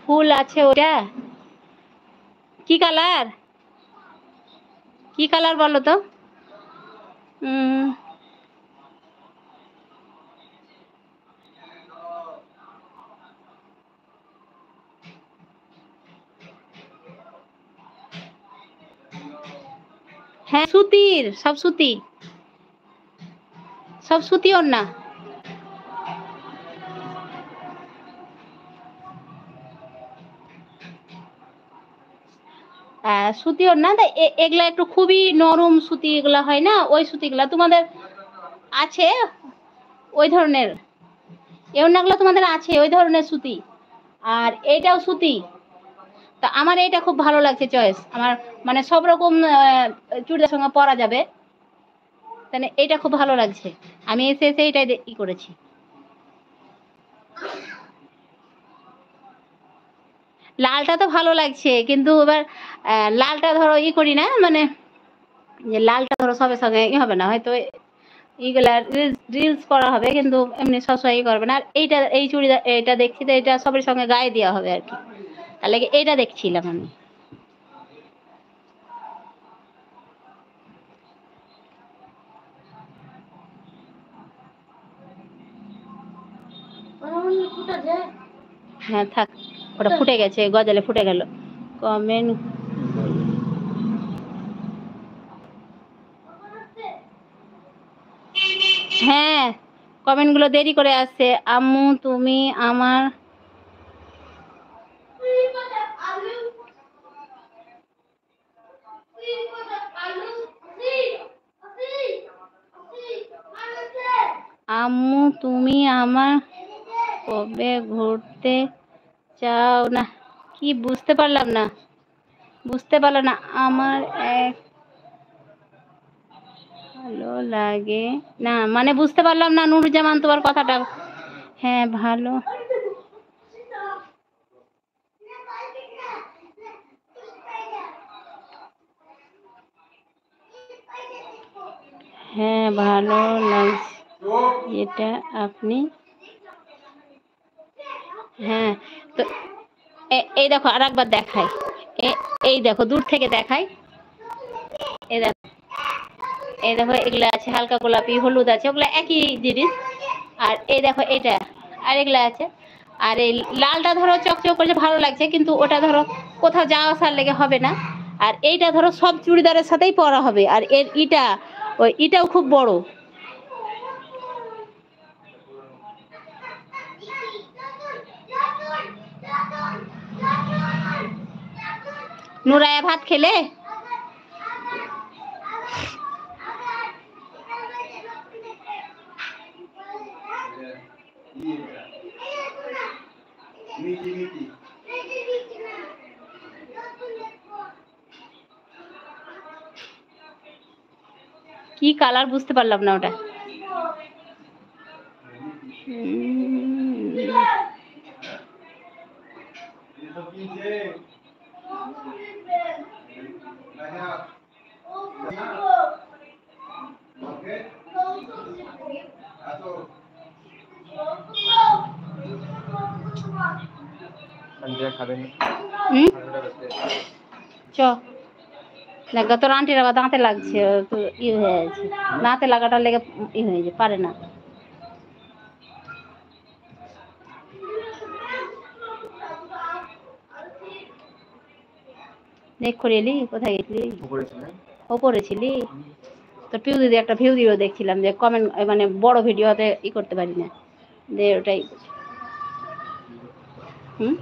ফুল আছে ওটা কি কালার? কি কালার বলো তো? হ্যাঁ সুতির, সব সুতি, সব সুতি ওড়না। সুতি ওড়না, এগুলা একটু খুবই নরম সুতি, এগুলা হয় না ওই সুতিগুলা তোমাদের আছে ওই ধরনের, এই ওড়নাগুলো তোমাদের আছে ওই ধরনের সুতি, আর এইটাও সুতি। তা আমার এইটা খুব ভালো লাগছে চয়েস আমার, মানে সব রকম চুড়িদার সঙ্গে পরা যাবে, তাহলে এইটা খুব ভালো লাগছে। আমি এসে এসে এইটাই ই করেছি। লালটা তো ভালো লাগছে, কিন্তু এবার লালটা ধরো ই করি না, মানে যে লালটা ধরো সবের সঙ্গে ই হবে না, হয়তো এইগুলা রিলস করা হবে, কিন্তু এমনি সবসময় ই করবে না। আর এইটা এই চুড়িদার এটা দেখছি তো, এটা সবের সঙ্গে গায়ে দেওয়া হবে আর কি, তার লাগে এইটা দেখছিলাম আমি। হ্যাঁ থাক, ওটা ফুটে গেছে, গজালে ফুটে গেল। কমেন্ট, হ্যাঁ কমেন্ট গুলো দেরি করে আসছে। আম্মু তুমি আমার, আম্মু তুমি আমার কবে ঘুরতে চাও না, কি বুঝতে পারলাম না, বুঝতে পারলাম না। আমার এক ভালো লাগে না, মানে বুঝতে পারলাম না নুরুজ্জামান তোমার কথাটা। হ্যাঁ ভালো, হ্যাঁ ভালো লাগছে এটা আপনি, হ্যাঁ। তো এই দেখো আর একবার দেখাই, এই দেখো দূর থেকে দেখাই, এই দেখো, এই দেখো এগুলা আছে হালকা গোলাপি হলুদ আছে, ওগুলা একই জিনিস। আর এই দেখো এটা, আর এগুলা আছে। আর এই লালটা ধরো চকচক করে ভালো লাগছে, কিন্তু ওটা ধরো কোথাও যাওয়া আসার লেগে হবে না। আর এইটা ধরো সব চুড়িদারের সাথেই পরা হবে, আর এর ইটা, ওই ইটাও খুব বড়। নুরায়া ভাত খেলে? কি কালার বুঝতে পারলাম না ওটা। চ দেখা তোর আন্টির আবার দাঁতে লাগছে, তো ই হয়ে আছে, দাঁতে লাগাটার লেগে ই হয়ে যায়, পারে না। দেখ করে এলি, কোথায় গেছিলি? ওপরে ছিলি? তোর পিউ দিদি একটা ভিডিও দেখছিলাম, যে কমেন্ট মানে বড় ভিডিওতে ই করতে পারি না, যে ওটাই। হুম,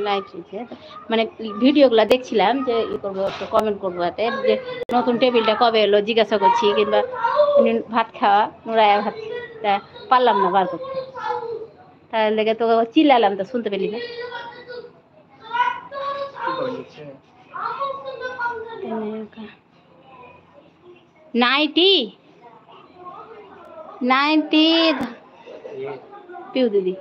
লাইক মানে ভিডিওগুলো দেখছিলাম, যে ই করবো একটু কমেন্ট করবো হাতে, যে নতুন টেবিলটা কবে এলো জিজ্ঞাসা করছি, কিংবা ভাত খাওয়া, নুরায়া ভাত, তা পারলাম না বার করতে, তার লেগে তো চিল্লালাম, তো শুনতে পেলি না। নাইটি, নাইটি পিউ দিদি